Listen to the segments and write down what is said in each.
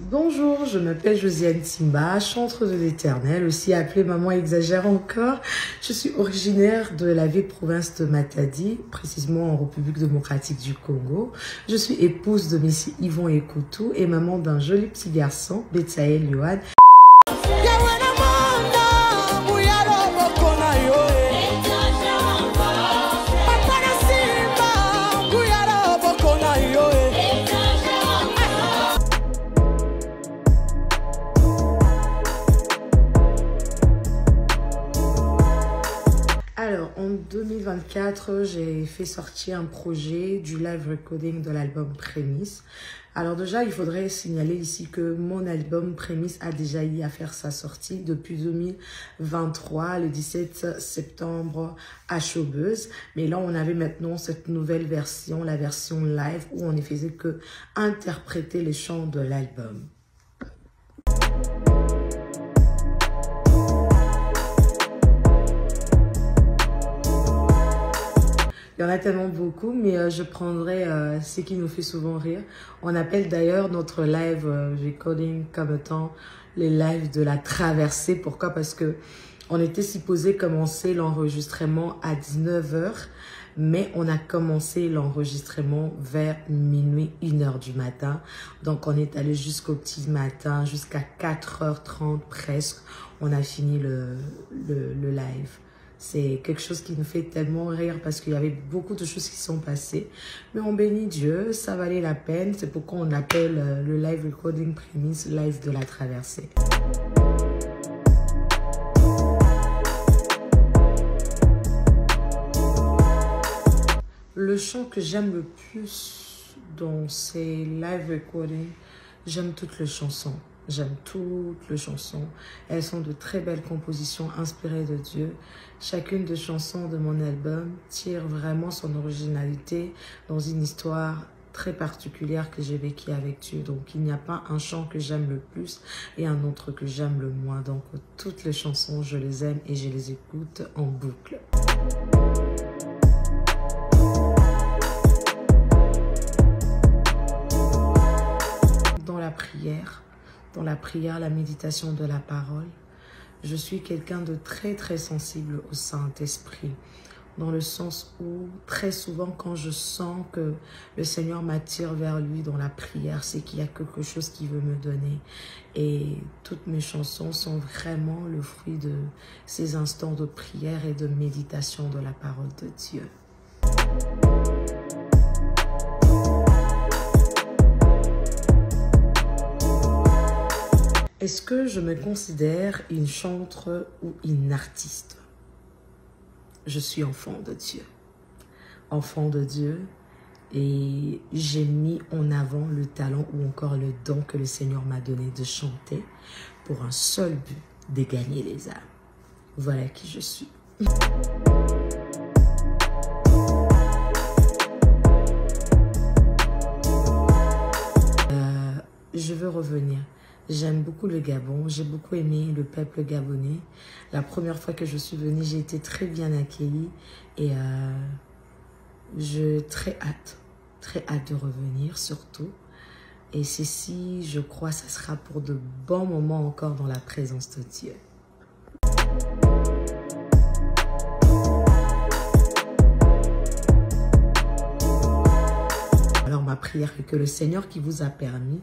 Bonjour, je m'appelle Josiane Timba, chantre de l'Éternel, aussi appelée Maman Exagère encore. Je suis originaire de la ville province de Matadi, précisément en République démocratique du Congo. Je suis épouse de Messie Yvon Ekoutou et maman d'un joli petit garçon, Betsaël Yohan. Alors, en 2024, j'ai fait sortir un projet du live recording de l'album Prémisse. Alors déjà, il faudrait signaler ici que mon album Prémisse a déjà eu à faire sa sortie depuis 2023, le 17 septembre à Showbuzz. Mais là, on avait maintenant cette nouvelle version, la version live, où on ne faisait que interpréter les chants de l'album. Il y en a tellement beaucoup, mais je prendrai ce qui nous fait souvent rire. On appelle d'ailleurs notre live recording comme étant les lives de la traversée. Pourquoi? Parce que on était supposé commencer l'enregistrement à 19 h, mais on a commencé l'enregistrement vers minuit, 1 h du matin. Donc on est allé jusqu'au petit matin, jusqu'à 4h30 presque. On a fini le live. C'est quelque chose qui nous fait tellement rire parce qu'il y avait beaucoup de choses qui sont passées. Mais on bénit Dieu, ça valait la peine. C'est pourquoi on appelle le live recording Prémisse live de la traversée. Le chant que j'aime le plus dans ces live recordings, j'aime toutes les chansons. J'aime toutes les chansons. Elles sont de très belles compositions inspirées de Dieu. Chacune des chansons de mon album tire vraiment son originalité dans une histoire très particulière que j'ai vécue avec Dieu. Donc, il n'y a pas un chant que j'aime le plus et un autre que j'aime le moins. Donc, toutes les chansons, je les aime et je les écoute en boucle. Dans la prière, la méditation de la parole, je suis quelqu'un de très sensible au Saint-Esprit, dans le sens où très souvent quand je sens que le Seigneur m'attire vers lui dans la prière, c'est qu'il y a quelque chose qu'il veut me donner. Et toutes mes chansons sont vraiment le fruit de ces instants de prière et de méditation de la parole de Dieu. Est-ce que je me considère une chanteuse ou une artiste? Je suis enfant de Dieu. Enfant de Dieu, et j'ai mis en avant le talent ou encore le don que le Seigneur m'a donné de chanter pour un seul but, de gagner les âmes. Voilà qui je suis. Je veux revenir. J'aime beaucoup le Gabon, j'ai beaucoup aimé le peuple gabonais. La première fois que je suis venue, j'ai été très bien accueillie et j'ai très hâte de revenir surtout. Et ceci, je crois, ça sera pour de bons moments encore dans la présence de Dieu. Alors ma prière est que le Seigneur qui vous a permis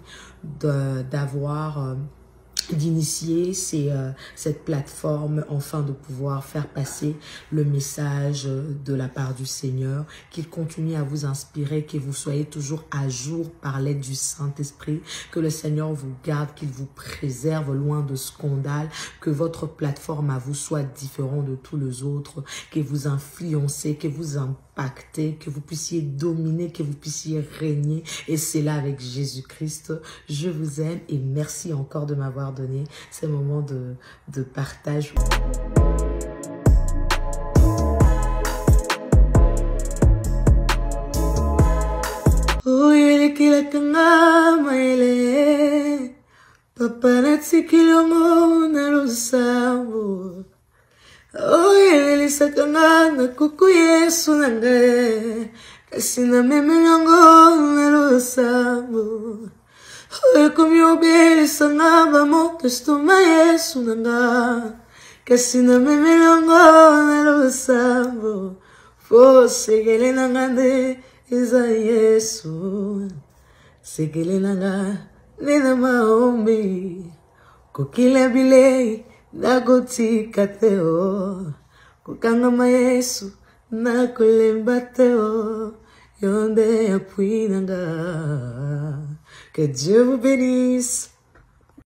d'initier cette plateforme, enfin de pouvoir faire passer le message de la part du Seigneur, qu'il continue à vous inspirer, que vous soyez toujours à jour par l'aide du Saint-Esprit, que le Seigneur vous garde, qu'il vous préserve loin de scandales, que votre plateforme à vous soit différente de tous les autres, que vous influencez, que vous impactez, que vous puissiez dominer, que vous puissiez régner, et c'est là avec Jésus-Christ. Je vous aime et merci encore de m'avoir donné ces moments de partage. Oye, sakana kuku Yesu nange kasina meme nango nalo sambo. Oyokomi obelisanga bamoto stoma Yesu nanga. Kasi na memelongo na losambo. Fo segele nanga nde eza Yesu. Segele nanga nena maombi. Kokila bilei nakotika teo. Kokangama Yesu nakolemba teo. Yonde apui nanga. Que Dieu vous bénisse.